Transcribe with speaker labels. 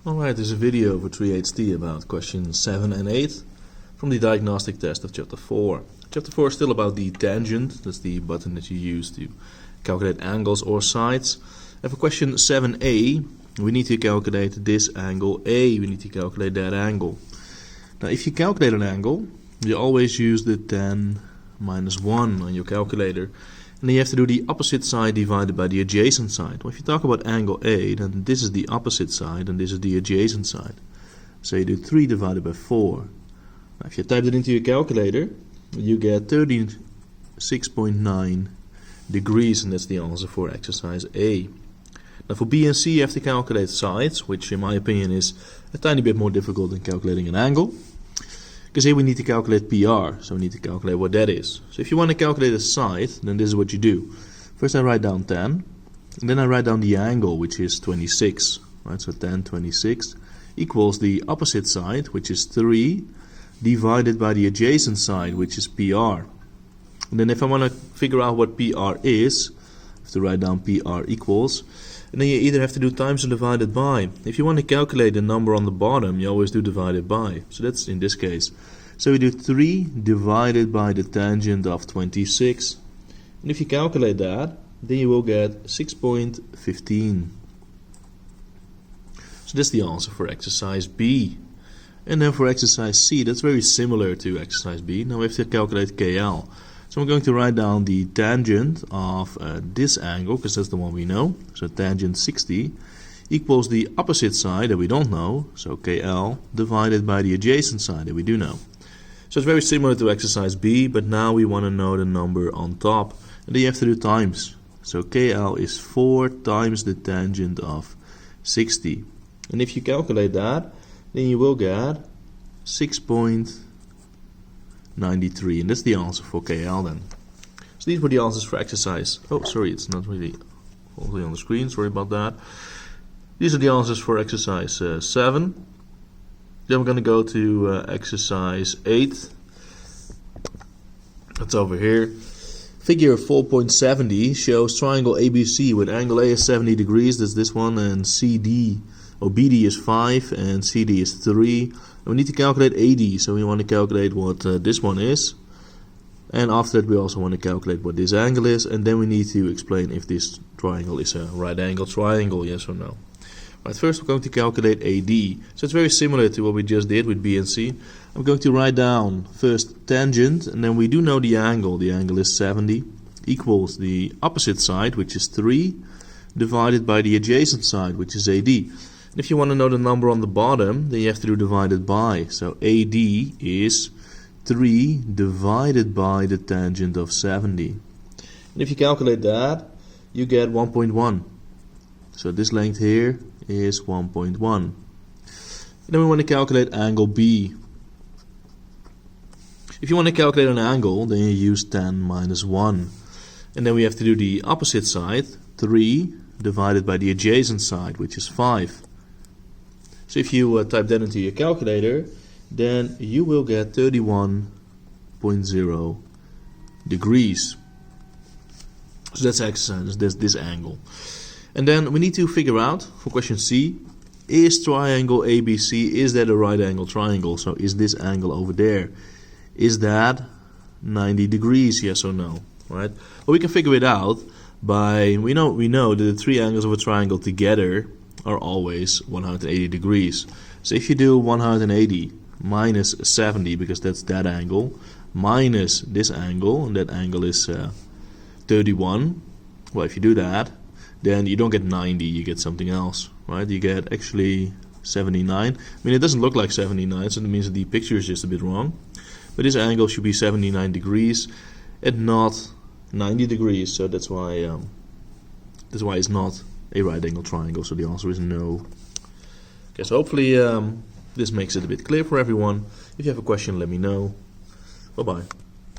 Speaker 1: Alright, there's a video for 3HT about questions 7 and 8 from the diagnostic test of chapter 4. Chapter 4 is still about the tangent, that's the button that you use to calculate angles or sides. And for question 7a, we need to calculate this angle A, we need to calculate that angle. Now if you calculate an angle, you always use the tan minus 1 on your calculator. And then you have to do the opposite side divided by the adjacent side. Well, if you talk about angle A, then this is the opposite side and this is the adjacent side. So you do 3 divided by 4. Now, if you type it into your calculator, you get 36.9 degrees, and that's the answer for exercise A. Now for B and C you have to calculate sides, which in my opinion is a tiny bit more difficult than calculating an angle. Because here we need to calculate PR, so we need to calculate what that is. So if you want to calculate a side, then this is what you do. First I write down tan, and then I write down the angle, which is 26. Right? So tan 26 equals the opposite side, which is 3, divided by the adjacent side, which is PR. And then if I want to figure out what PR is, I have to write down PR equals, and then you either have to do times or divided by. If you want to calculate the number on the bottom, you always do divided by. So that's in this case. So we do 3 divided by the tangent of 26. And if you calculate that, then you will get 6.15. So that's the answer for exercise B. And then for exercise C, that's very similar to exercise B. Now we have to calculate KL. So I'm going to write down the tangent of this angle, because that's the one we know. So tangent 60 equals the opposite side that we don't know, so KL, divided by the adjacent side that we do know. So it's very similar to exercise B, but now we want to know the number on top. And then you have to do times. So KL is 4 times the tangent of 60. And if you calculate that, then you will get 6.93, and that's the answer for KL then. So these were the answers for exercise. Oh, sorry, it's not really only on the screen, sorry about that. These are the answers for exercise 7. Then we're going to go to exercise 8. That's over here. Figure 4.70 shows triangle ABC with angle A is 70 degrees, that's this one, and CD, or BD is 5 and CD is 3. And we need to calculate AD, so we want to calculate what this one is. And after that we also want to calculate what this angle is, and then we need to explain if this triangle is a right angle triangle, yes or no. Right, first we're going to calculate AD. So it's very similar to what we just did with B and C. I'm going to write down first tangent, and then we do know the angle. The angle is 70, equals the opposite side, which is 3, divided by the adjacent side, which is AD. And if you want to know the number on the bottom, then you have to do divided by. So AD is 3 divided by the tangent of 70. And if you calculate that, you get 1.1. So this length here is 1.1. And then we want to calculate angle B. If you want to calculate an angle, then you use tan minus 1. And then we have to do the opposite side, 3 divided by the adjacent side, which is 5. So if you type that into your calculator, then you will get 31.0 degrees. So that's exercise, that's this angle. And then we need to figure out, for question C, is triangle ABC, is that a right angle triangle? So is this angle over there, is that 90 degrees, yes or no? Right? Well, we can figure it out by, we know that the 3 angles of a triangle together are always 180 degrees. So if you do 180 minus 70, because that's that angle, minus this angle, and that angle is 31, well, if you do that, then you don't get 90, you get something else, right? You get actually 79. I mean, it doesn't look like 79, so that means that the picture is just a bit wrong. But this angle should be 79 degrees and not 90 degrees, so that's why it's not a right angle triangle, so the answer is no. Okay, so hopefully this makes it a bit clear for everyone. If you have a question, let me know. Bye bye.